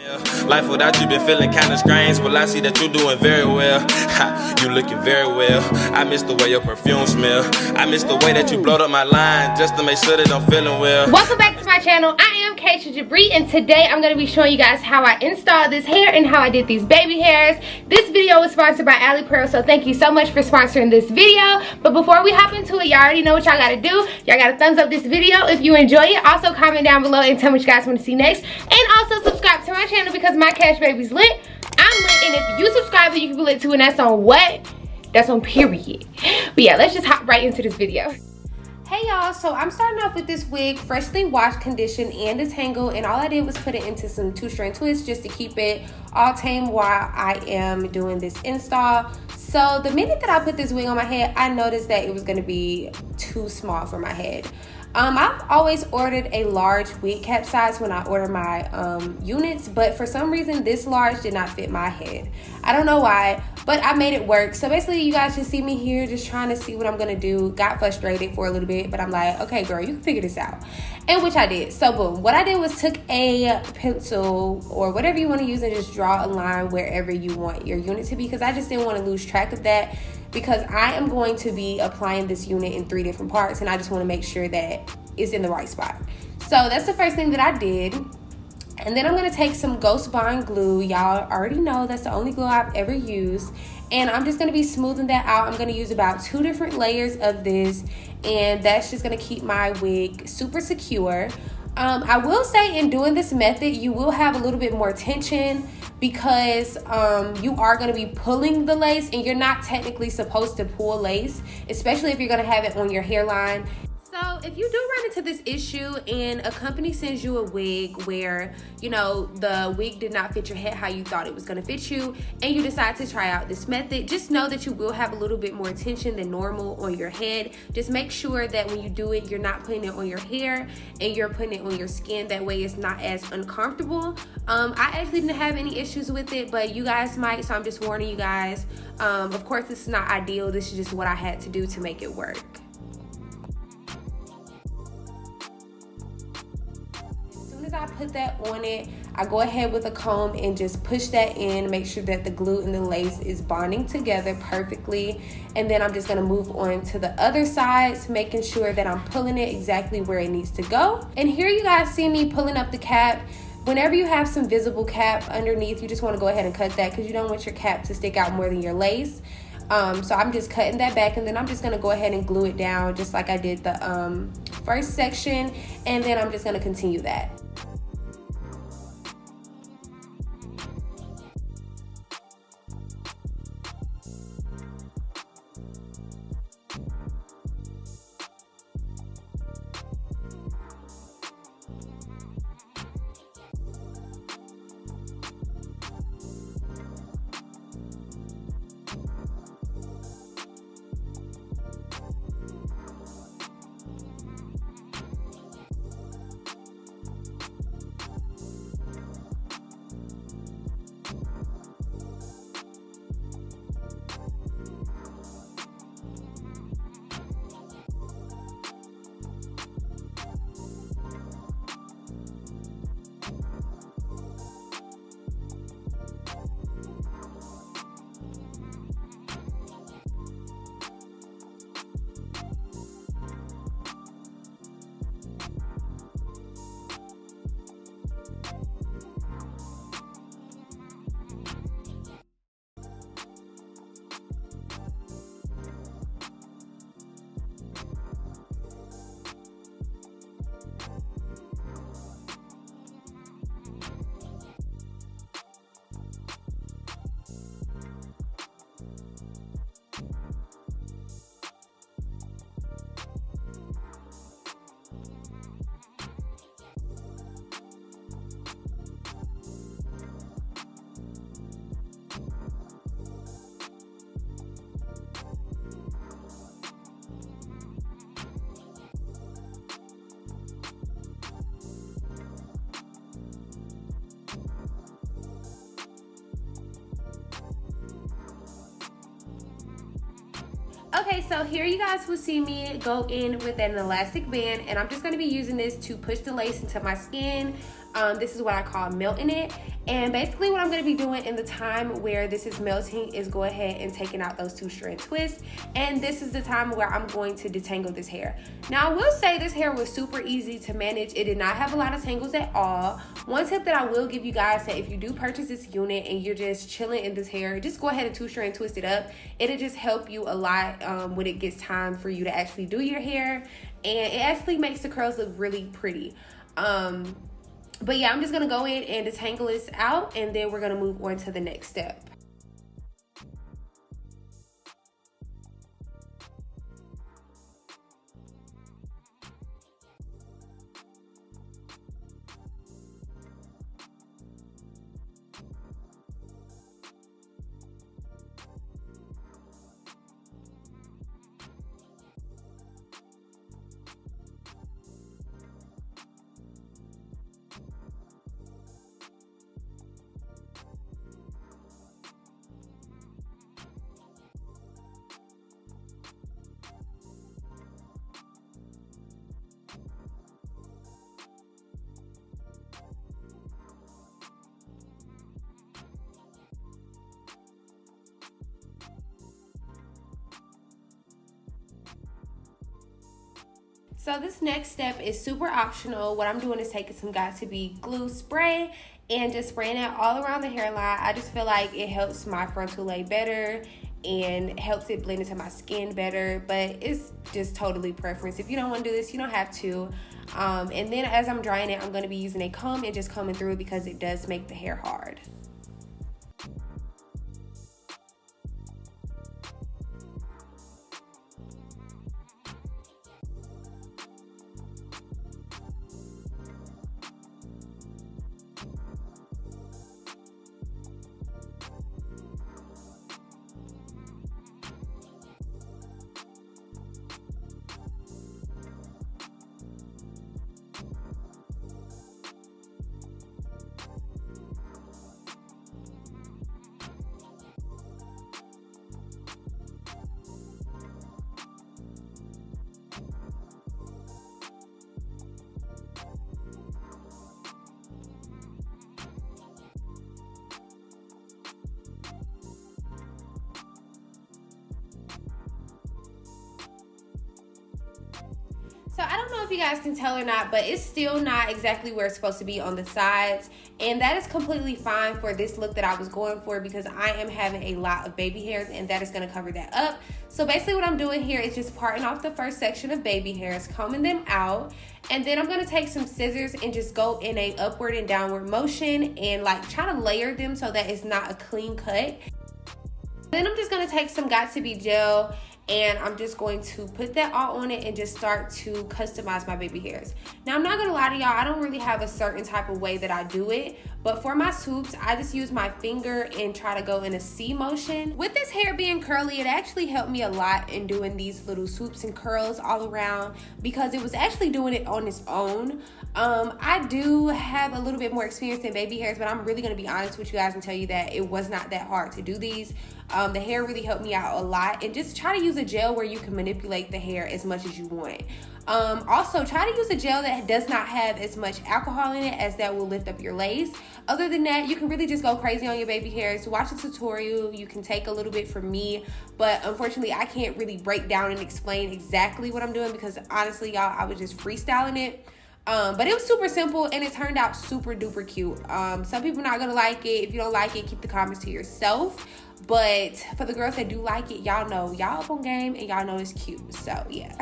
Life without you been feeling kinda strange. Well, I see that you're doing very well. You looking very well. I miss the way your perfume smell. I miss the way that you blowed up my line just to make sure that I'm feeling well. Welcome back to my channel. I am kashiajabre, and today I'm going to be showing you guys how I installed this hair and how I did these baby hairs. This video was sponsored by Alipearl, so thank you so much for sponsoring this video. But before we hop into it, y'all already know what y'all gotta do. Y'all gotta thumbs up this video if you enjoy it. Also comment down below and tell me what you guys want to see next. And also subscribe to my channel because my cash baby's lit. I'm lit, and if you subscribe, then you can be lit too, and that's on what? That's on period. But yeah, let's just hop right into this video. Hey y'all, so I'm starting off with this wig, freshly washed, conditioned, and detangled, and all I did was put it into some 2-strand twists just to keep it all tame while I am doing this install. So the minute that I put this wig on my head, I noticed that it was going to be too small for my head. I've always ordered a large wig cap size when I order my units, but for some reason this large did not fit my head. I don't know why, but I made it work. So basically you guys just see me here just trying to see what I'm gonna do. Got frustrated for a little bit, but I'm like, okay girl, you can figure this out. And which I did. So boom, what I did was took a pencil or whatever you want to use and just draw a line wherever you want your unit to be, because I just didn't want to lose track of that, because I am going to be applying this unit in 3 different parts, and I just want to make sure that it's in the right spot. So that's the first thing that I did. And then I'm going to take some Ghost Bond glue. Y'all already know that's the only glue I've ever used. And I'm just going to be smoothing that out. I'm going to use about 2 different layers of this, and that's just going to keep my wig super secure. I will say in doing this method, you will have a little bit more tension because you are going to be pulling the lace, and you're not technically supposed to pull lace, especially if you're going to have it on your hairline. So if you do run into this issue and a company sends you a wig where, you know, the wig did not fit your head how you thought it was going to fit you, and you decide to try out this method, just know that you will have a little bit more tension than normal on your head. Just make sure that when you do it, you're not putting it on your hair and you're putting it on your skin. That way it's not as uncomfortable. I actually didn't have any issues with it, but you guys might, so I'm just warning you guys. Of course, this is not ideal. This is just what I had to do to make it work. I put that on it, I go ahead with a comb and just push that in, make sure that the glue and the lace is bonding together perfectly. And then I'm just going to move on to the other sides, making sure that I'm pulling it exactly where it needs to go. And here you guys see me pulling up the cap. Whenever you have some visible cap underneath, you just want to go ahead and cut that, because you don't want your cap to stick out more than your lace. So I'm just cutting that back, and then I'm just going to go ahead and glue it down just like I did the first section, and then I'm just going to continue that. Okay, so here you guys will see me go in with an elastic band, and I'm just going to be using this to push the lace into my skin. This is what I call melting it. And basically what I'm going to be doing in the time where this is melting is go ahead and taking out those 2-strand twists. And this is the time where I'm going to detangle this hair. Now I will say this hair was super easy to manage. It did not have a lot of tangles at all. One tip that I will give you guys, that if you do purchase this unit and you're just chilling in this hair, just go ahead and 2-strand twist it up. It'll just help you a lot when it gets time for you to actually do your hair, and it actually makes the curls look really pretty. But yeah, I'm just gonna go in and detangle this out, and then we're gonna move on to the next step. So this next step is super optional. What I'm doing is taking some Got2b glue spray and just spraying it all around the hairline. I just feel like it helps my frontal lay better and helps it blend into my skin better, but it's just totally preference. If you don't want to do this, you don't have to. And then as I'm drying it, I'm going to be using a comb and just combing through it because it does make the hair hard. So I don't know if you guys can tell or not, but it's still not exactly where it's supposed to be on the sides. And that is completely fine for this look that I was going for, because I am having a lot of baby hairs and that is going to cover that up. So basically what I'm doing here is just parting off the first section of baby hairs, combing them out. And then I'm going to take some scissors and just go in a upward and downward motion and like try to layer them so that it's not a clean cut. Then I'm just going to take some Got2b gel and I'm just going to put that all on it and just start to customize my baby hairs. Now I'm not gonna lie to y'all, I don't really have a certain type of way that I do it, but for my swoops I just use my finger and try to go in a C motion. With this hair being curly, it actually helped me a lot in doing these little swoops and curls all around because it was actually doing it on its own. I do have a little bit more experience in baby hairs, but I'm really gonna be honest with you guys and tell you that it was not that hard to do these. The hair really helped me out a lot, and just try to use a gel where you can manipulate the hair as much as you want. Also, try to use a gel that does not have as much alcohol in it, as that will lift up your lace. Other than that, you can really just go crazy on your baby hairs. Watch a tutorial. You can take a little bit from me, but unfortunately I can't really break down and explain exactly what I'm doing because honestly y'all, I was just freestyling it. But it was super simple and it turned out super duper cute. Some people are not gonna like it. If you don't like it, keep the comments to yourself. But for the girls that do like it, y'all know y'all up on game and y'all know it's cute. So yeah.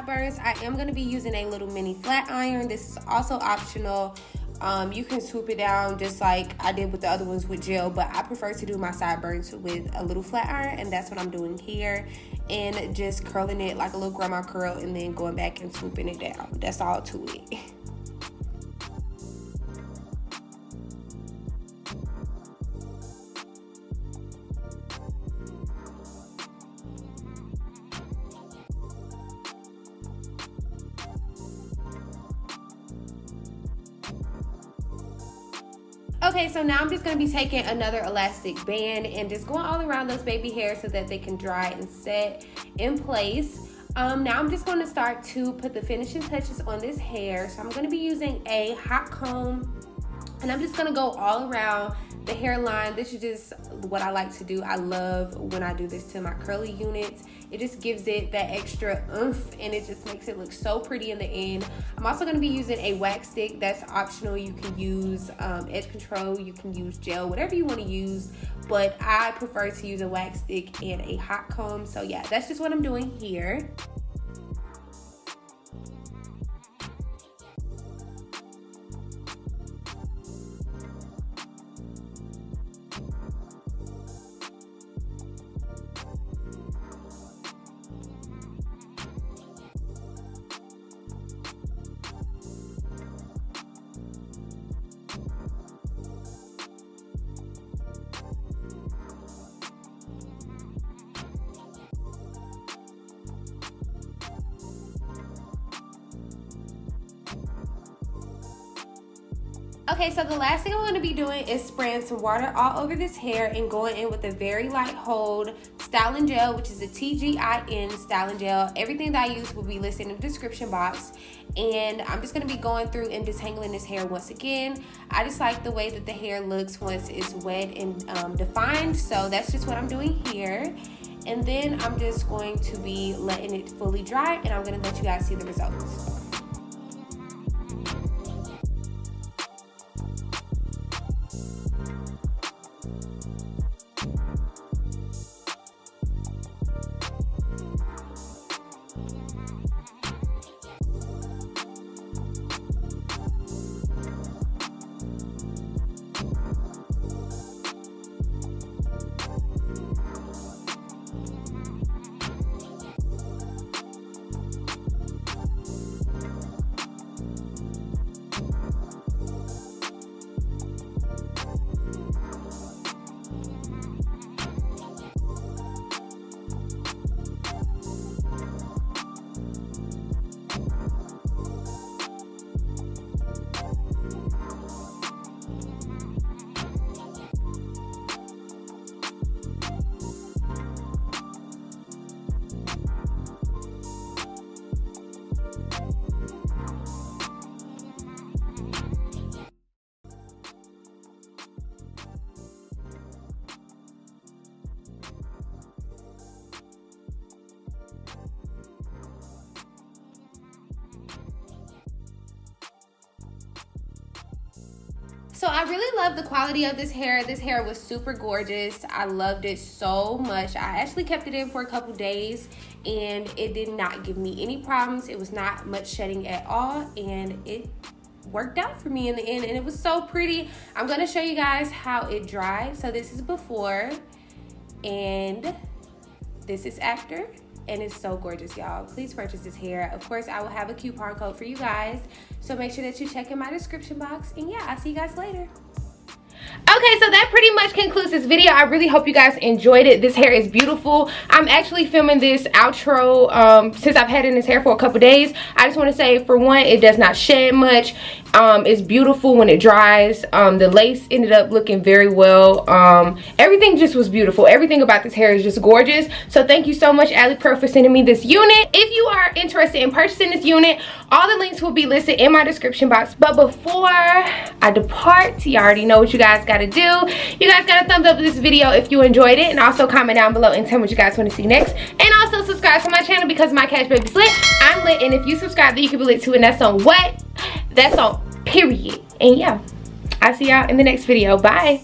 sideburns, I am going to be using a little mini flat iron. This is also optional. You can swoop it down just like I did with the other ones with gel, but I prefer to do my sideburns with a little flat iron, and that's what I'm doing here. And just curling it like a little grandma curl and then going back and swooping it down. That's all to it. Okay, so now I'm just going to be taking another elastic band and just going all around those baby hairs so that they can dry and set in place. Now I'm just going to start to put the finishing touches on this hair. So I'm going to be using a hot comb, and I'm just going to go all around the hairline. This is just what I like to do. I love when I do this to my curly units. It just gives it that extra oomph, and it just makes it look so pretty in the end. I'm also going to be using a wax stick. That's optional. You can use edge control, you can use gel, whatever you want to use, but I prefer to use a wax stick and a hot comb. So yeah, that's just what I'm doing here. Okay, so the last thing I'm going to be doing is spraying some water all over this hair and going in with a very light hold styling gel, which is a TGIN styling gel. Everything that I use will be listed in the description box. And I'm just going to be going through and detangling this hair once again. I just like the way that the hair looks once it's wet and defined. So that's just what I'm doing here. And then I'm just going to be letting it fully dry, and I'm going to let you guys see the results. So I really love the quality of this hair. This hair was super gorgeous. I loved it so much. I actually kept it in for a couple days and it did not give me any problems. It was not much shedding at all, and it worked out for me in the end, and it was so pretty. I'm gonna show you guys how it dried. So this is before and this is after, and it's so gorgeous, y'all. Please purchase this hair. Of course, I will have a coupon code for you guys, so make sure that you check in my description box. And yeah, I'll see you guys later. Okay, so that pretty much concludes this video. I really hope you guys enjoyed it. This hair is beautiful. I'm actually filming this outro since I've had in this hair for a couple days. I just want to say, for one, it does not shed much. It's beautiful when it dries. The lace ended up looking very well. Everything just was beautiful. Everything about this hair is just gorgeous. So thank you so much, Alipearl, for sending me this unit. If you are interested in purchasing this unit, all the links will be listed in my description box. But before I depart, you already know what you guys gotta do. You guys gotta thumbs up this video if you enjoyed it, and also comment down below and tell me what you guys want to see next. And also subscribe to my channel, because my Cash Baby's lit. I'm lit, and if you subscribe, then you can be lit too. And that's on what? That's on period. And yeah, I'll see y'all in the next video. Bye.